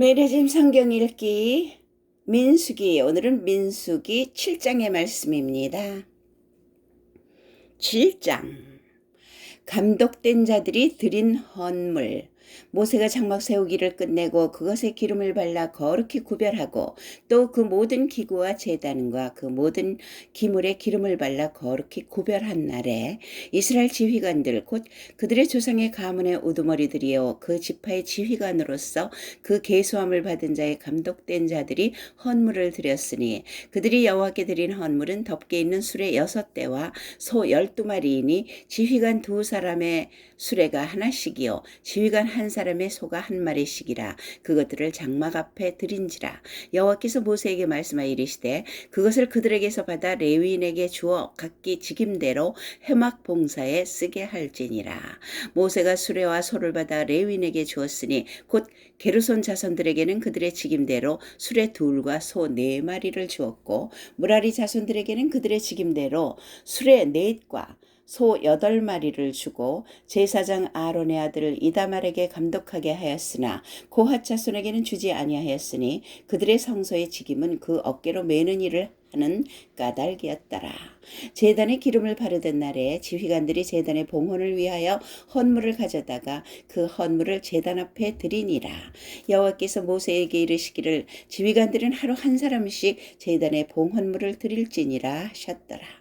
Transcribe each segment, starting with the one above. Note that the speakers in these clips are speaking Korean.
매일 아침 성경 읽기 민수기, 오늘은 민수기 7장의 말씀입니다. 7장. 감독된 자들이 드린 헌물. 모세가 장막 세우기를 끝내고 그것에 기름을 발라 거룩히 구별하고 또 그 모든 기구와 제단과 그 모든 기물에 기름을 발라 거룩히 구별한 날에 이스라엘 지휘관들 곧 그들의 조상의 가문의 우두머리들이요 그 지파의 지휘관으로서 그 계수함을 받은 자의 감독된 자들이 헌물을 드렸으니 그들이 여호와께 드린 헌물은 덮개 있는 수레 6대와 소 12마리이니 지휘관 2사람의 수레가 하나씩이요 지휘관 한 사람의 소가 한 마리씩이라. 그것들을 장막 앞에 드린지라. 여호와께서 모세에게 말씀하여 이르시되 그것을 그들에게서 받아 레위인에게 주어 각기 직임대로 회막 봉사에 쓰게 할지니라. 모세가 수레와 소를 받아 레위인에게 주었으니 곧 게르손 자손들에게는 그들의 직임대로 수레 2과 소 4마리를 주었고 무라리 자손들에게는 그들의 직임대로 수레 4과 소 8마리를 주고 제사장 아론의 아들 이다말에게 감독하게 하였으나 고핫 자손에게는 주지 아니하였으니 그들의 성소의 직임은 그 어깨로 매는 일을 하는 까닭이었더라. 제단에 기름을 바르던 날에 지휘관들이 제단의 봉헌을 위하여 헌물을 가져다가 그 헌물을 제단 앞에 드리니라. 여호와께서 모세에게 이르시기를 지휘관들은 하루 한 사람씩 제단에 봉헌물을 드릴지니라 하셨더라.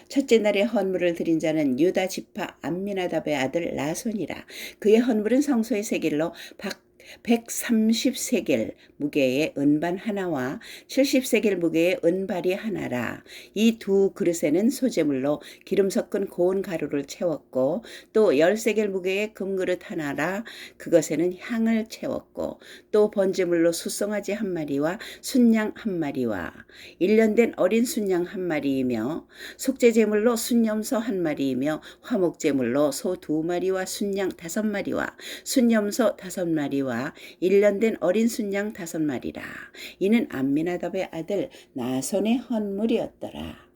첫째 날에 헌물을 드린 자는 유다 지파 암미나답의 아들 나손이라. 그의 헌물은 성소의 세겔로 130세겔 무게의 은반 하나와 70세겔 무게의 은발이 하나라. 이 2 그릇에는 소재물로 기름 섞은 고운 가루를 채웠고 또 10세겔 무게의 금그릇 하나라. 그것에는 향을 채웠고 또 번제물로 숫송아지 1마리와 순양 1마리와 1년 된 어린 순양 1마리이며 속죄제물로 순염소 1마리이며 화목제물로 소 2마리와 순양 5마리와 순염소 5마리와 1년 된 어린 순양 5마리라. 이는 암미나답의 아들 나손의 헌물이었더라.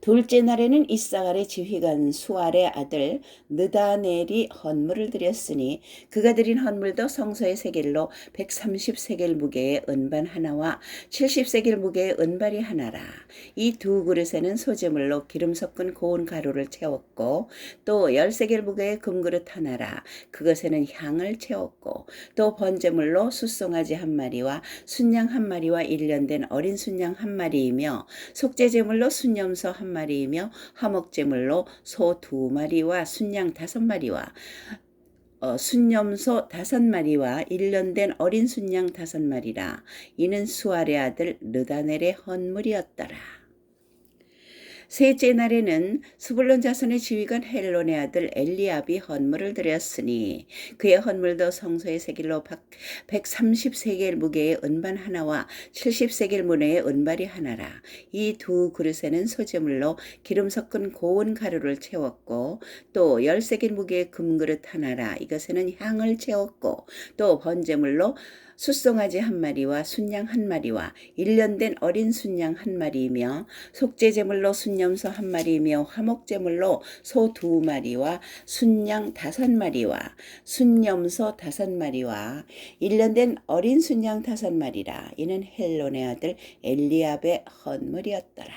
둘째 날에는 이사갈의 지휘관 수알의 아들 느다넬이 헌물을 드렸으니 그가 드린 헌물도 성소의 세겔로 130세겔 무게의 은반 하나와 70세겔 무게의 은발이 하나라. 이 2 그릇에는 소재물로 기름 섞은 고운 가루를 채웠고 또 10세겔 무게의 금그릇 하나라. 그것에는 향을 채웠고 또 번제물로 숫송아지 1마리와 순양 1마리와 1년 된 어린 순양 1마리이며 속죄제물로 순염소 1마리이며 화목제물로 소 2마리와 순양 5마리와 순염소 5마리와 1년 된 어린 순양 5마리라. 이는 수알의 아들 느다넬의 헌물이었더라. 셋째 날에는 스불론 자손의 지휘관 헬론의 아들 엘리압이 헌물을 드렸으니 그의 헌물도 성소의 세겔로 130세겔 무게의 은반 하나와 70세겔 무게의 은발이 하나라. 이 2 그릇에는 소재물로 기름 섞은 고운 가루를 채웠고 또 10세겔 무게의 금그릇 하나라. 이것에는 향을 채웠고 또 번제물로 숫송아지 1마리와 순양 1마리와 1년 된 어린 순양 1마리이며 속죄제물로 순염소 1마리이며 화목제물로 소 2마리와 순양 5마리와 순염소 5마리와 1년 된 어린 순양 5마리라. 이는 헬론의 아들 엘리압의 헌물이었더라.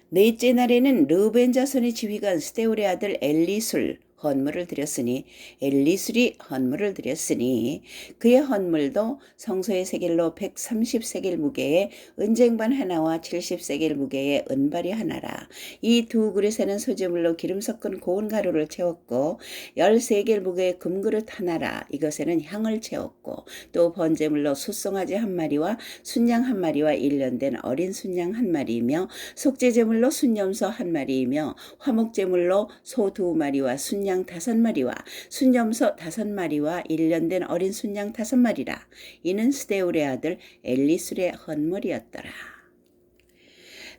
넷째 날에는 르우벤 자손의 지휘관 스데울의 아들 엘리술 헌물을 드렸으니 엘리술이 헌물을 드렸으니 그의 헌물도 성소의 세겔로 130세겔 무게의 은쟁반 하나와 70세겔 무게의 은발이 하나라. 이 2 그릇에는 소재물로 기름 섞은 고운 가루를 채웠고 10세겔 무게의 금그릇 하나라. 이것에는 향을 채웠고 또 번제물로 숫송아지 1마리와 순양 1마리와 1년 된 어린 순양 1마리이며 속죄제물로 순염소 1마리이며 화목제물로 소 2마리와 순양 5마리와 순염소 5마리와 1년 된 어린 순양 5마리라. 이는 스데울의 아들 엘리술의 헌물이었더라.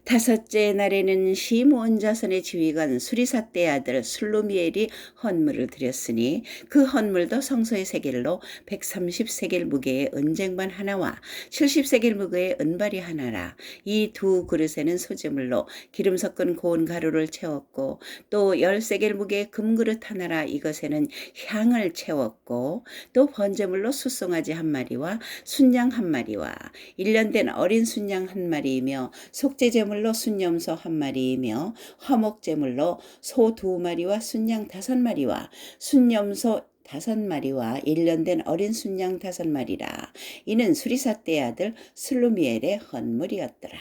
다섯째 날에는 시므온 자손의 지휘관 수리사떼 아들 슬루미엘이 헌물을 드렸으니 그 헌물도 성소의 세겔로 130세겔 무게의 은쟁반 하나와 70세겔 무게의 은발이 하나라. 이 두 그릇에는 소재물로 기름 섞은 고운 가루를 채웠고 또 10세겔 무게의 금그릇 하나라. 이것에는 향을 채웠고 또 번제물로 숫송아지 한 마리와 순양 한 마리와 1년 된 어린 순양 한 마리이며 속죄제물로 순염소 한 마리이며 화목제물로 소 2마리와 순양 5마리와 순염소 5마리와 1년 된 어린 순양 5마리라. 이는 수리사떼의 아들 슬루미엘의 헌물이었더라.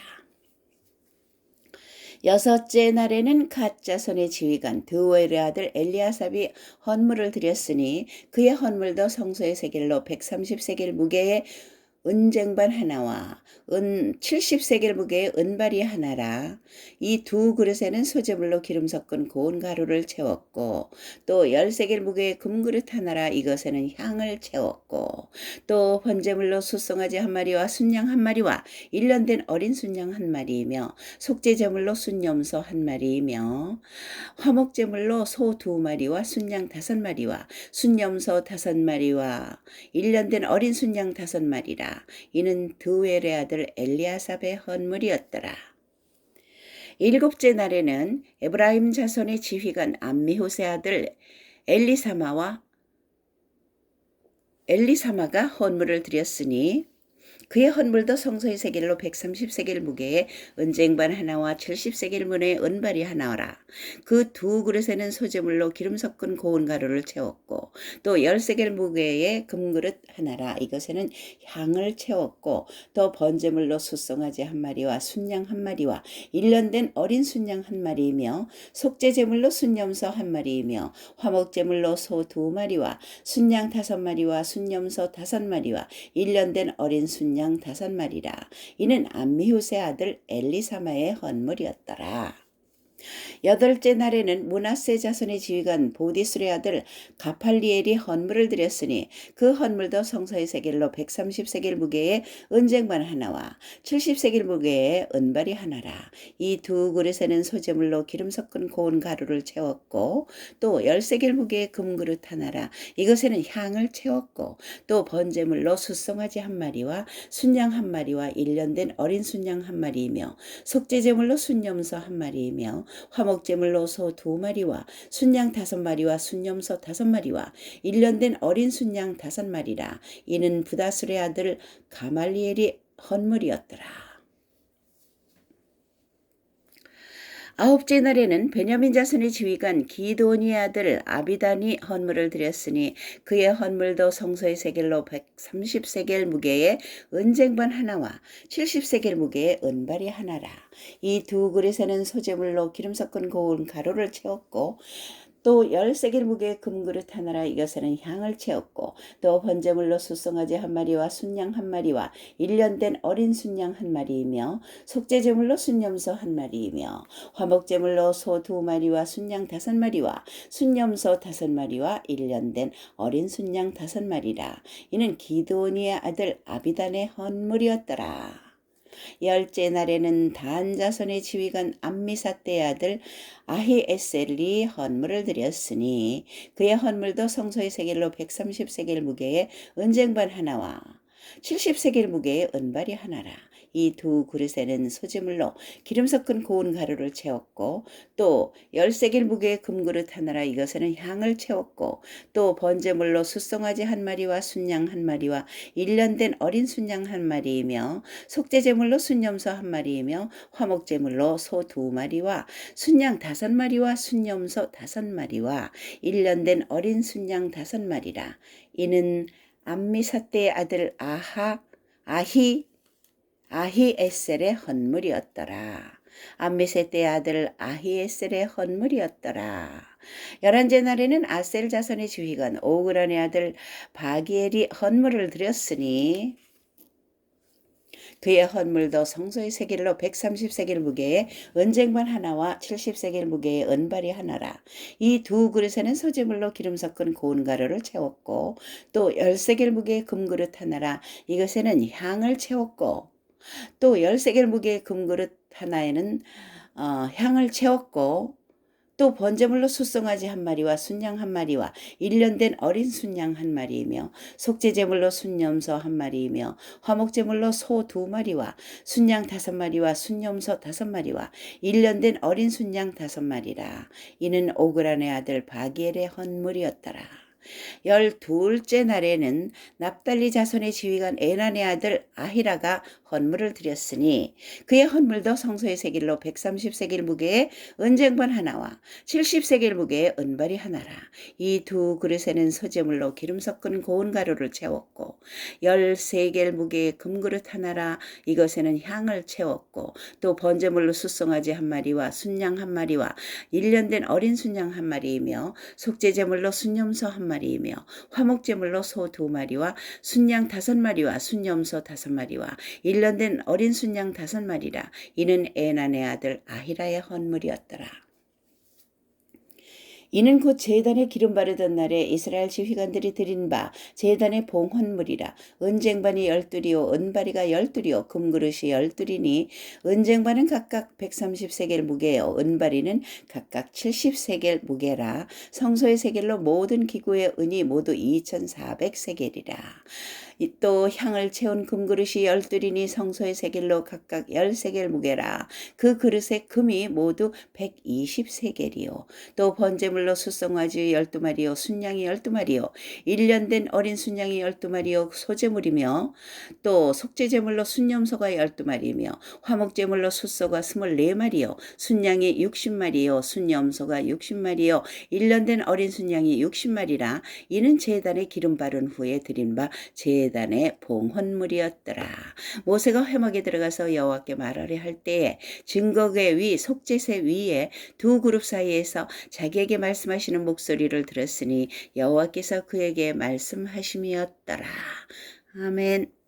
여섯째 날에는 갓 자손의 지휘관 드우엘의 아들 엘리아삽이 헌물을 드렸으니 그의 헌물도 성소의 세겔로 130세겔 무게의 은쟁반 하나와 70세겔 무게의 은발이 하나라. 이 두 그릇에는 소재물로 기름 섞은 고운 가루를 채웠고 또 10세겔 무게의 금그릇 하나라. 이것에는 향을 채웠고 또 번제물로 숫송아지 한 마리와 순양 한 마리와 1년 된 어린 순양 한 마리이며 속죄제물로 순염소 한 마리이며 화목제물로 소 2마리와 순양 5마리와 순염소 5마리와 1년 된 어린 순양 5마리라. 이는 드우엘의 아들 엘리아삽의 헌물이었더라. 일곱째 날에는 에브라임 자손의 지휘관 암미후세 아들 엘리사마가 헌물을 드렸으니 그의 헌물도 성소의 세겔로 130세겔 무게의 은쟁반 하나와 70세겔 문의 은발이 하나라. 그 두 그릇에는 소재물로 기름 섞은 고운 가루를 채웠고 또 10세겔 무게의 금그릇 하나라. 이것에는 향을 채웠고 또 번제물로 숫송아지 한 마리와 순양 한 마리와 1년 된 어린 순양 한 마리이며 속죄제물로 순염소 한 마리이며 화목제물로 소 2마리와 순양 5마리와 순염소 5마리와 1년 된 어린 순양 5마리라. 이는 암미후세 아들 엘리사마의 헌물이었더라. 여덟째 날에는 므낫세 자손의 지휘관 보디술의 아들 가팔리엘이 헌물을 드렸으니 그 헌물도 성소의 세겔로 130세겔 무게의 은쟁반 하나와 70세겔 무게의 은발이 하나라. 이 두 그릇에는 소재물로 기름 섞은 고운 가루를 채웠고 또 10세겔 무게의 금그릇 하나라. 이것에는 향을 채웠고 또 번제물로 숫송아지 한 마리와 순양 한 마리와 1년 된 어린 순양 한 마리이며 속죄제물로 순염소 한 마리이며 화목제물로 소 2마리와 순양 5마리와 순염소 5마리와 1년 된 어린 순양 5마리라. 이는 부다술의 아들 가말리엘이 헌물이었더라. 아홉째 날에는 베냐민 자손의 지휘관 기드온의 아들 아비단이 헌물을 드렸으니 그의 헌물도 성소의 세겔로 130세겔 무게의 은쟁반 하나와 70세겔 무게의 은발이 하나라. 이 두 그릇에는 소재물로 기름 섞은 고운 가루를 채웠고 또 10세겔 무게의 금그릇 하나라. 이것에는 향을 채웠고 또 번제물로 숫송아지 한 마리와 순양 한 마리와 1년 된 어린 순양 한 마리이며 속죄제물로 순염소 한 마리이며 화목제물로 소 2마리와 순양 5마리와 순염소 5마리와 1년 된 어린 순양 5마리라. 이는 기드온의 아들 아비단의 헌물이었더라. 열째 날에는 단 자손의 지휘관 암미사떼의 아들 아히에셀이 헌물을 드렸으니 그의 헌물도 성소의 세겔로 130세겔 무게의 은쟁반 하나와 70세겔 무게의 은발이 하나라. 이 두 그릇에는 소재물로 기름 섞은 고운 가루를 채웠고 또 10세겔 무게의 금그릇 하나라. 이것에는 향을 채웠고 또 번제물로 숫송아지 한 마리와 순양 한 마리와 1년 된 어린 순양 한 마리이며 속죄제물로 순염소 한 마리이며 화목제물로 소 2마리와 순양 5마리와 순염소 5마리와 1년 된 어린 순양 5마리라. 이는 암미사떼의 아들 아히에셀의 헌물이었더라. 암미사떼의 아들 아히에셀의 헌물이었더라. 11째 날에는 아셀 자손의 지휘관 오그란의 아들 바기엘이 헌물을 드렸으니 그의 헌물도 성소의 세겔로 130세겔 무게의 은쟁반 하나와 70세겔 무게의 은발이 하나라. 이 두 그릇에는 소재물로 기름 섞은 고운 가루를 채웠고 또 10세겔 무게의 금그릇 하나라. 이것에는 향을 채웠고 또 10세겔 무게의 금그릇 하나에는 향을 채웠고 또 번제물로 숫송아지 한 마리와 순양 한 마리와 1년 된 어린 순양 한 마리이며 속죄제물로 순염소 한 마리이며 화목제물로 소 2마리와 순양 5마리와 순염소 5마리와 1년 된 어린 순양 5마리라. 이는 오그란의 아들 바기엘의 헌물이었더라. 12째 날에는 납달리 자손의 지휘관 에난의 아들 아히라가 헌물을 드렸으니 그의 헌물도 성소의 세겔로 130세겔 무게의 은쟁반 하나와 70세겔 무게의 은발이 하나라. 이 두 그릇에는 소재물로 기름 섞은 고운 가루를 채웠고 10세겔 무게의 금그릇 하나라. 이것에는 향을 채웠고 또 번제물로 숫송아지 한 마리와 순양 한 마리와 1년 된 어린 순양 한 마리이며 속죄제물로 순염소 한 마리이며 화목제물로 소 2마리와 순양 5마리와 순염소 5마리와 1년 된 어린 순양 5마리라. 이는 에난의 아들 아히라의 헌물이었더라. 이는 곧 제단에 기름 바르던 날에 이스라엘 지휘관들이 드린 바 제단의 봉헌물이라. 은쟁반이 12이요 은바리가 12이요 금그릇이 12이니 은쟁반은 각각 130세겔 무게요 은바리는 각각 70세겔 무게라. 성소의 세겔로 모든 기구의 은이 모두 2400세겔이라. 또 향을 채운 금그릇이 12이니 성소의 세겔로 각각 10세겔 무게라. 그 그릇의 금이 모두 120세겔이요. 또 번제물로 숫송아지 12마리요 순양이 12마리요 1년 된 어린 순양이 12마리요 소제물이며 또 속죄제물로 순염소가 12마리이며 화목제물로 숫소가 24마리요 순양이 60마리요 순염소가 60마리요 1년 된 어린 순양이 60마리라. 이는 제단에 기름 바른 후에 드린 바 제단의 봉헌물이었더라. 모세가 회막에 들어가서 여호와께 말하려 할 때에 증거궤 위 속죄새 위에 두 그룹 사이에서 자기에게 말씀하시는 목소리를 들었으니 여호와께서 그에게 말씀하심이었더라. 아멘.